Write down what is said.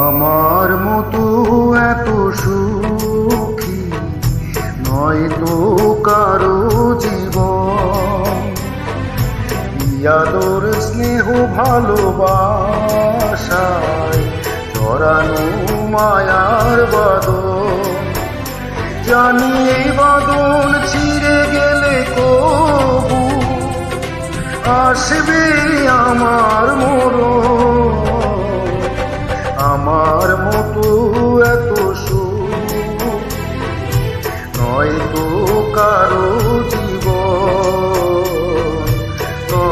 আমার মতো এত সুখী নয় তো কারো জীবন। আদর স্নেহ ভালোবাসায় জড়ানো মায়ার বাঁধন। জানি এই বাঁধন ছিঁড়ে গেলে কবু আসবে আমার মরণ। আমার মতো এত সুখ নয় তো কারো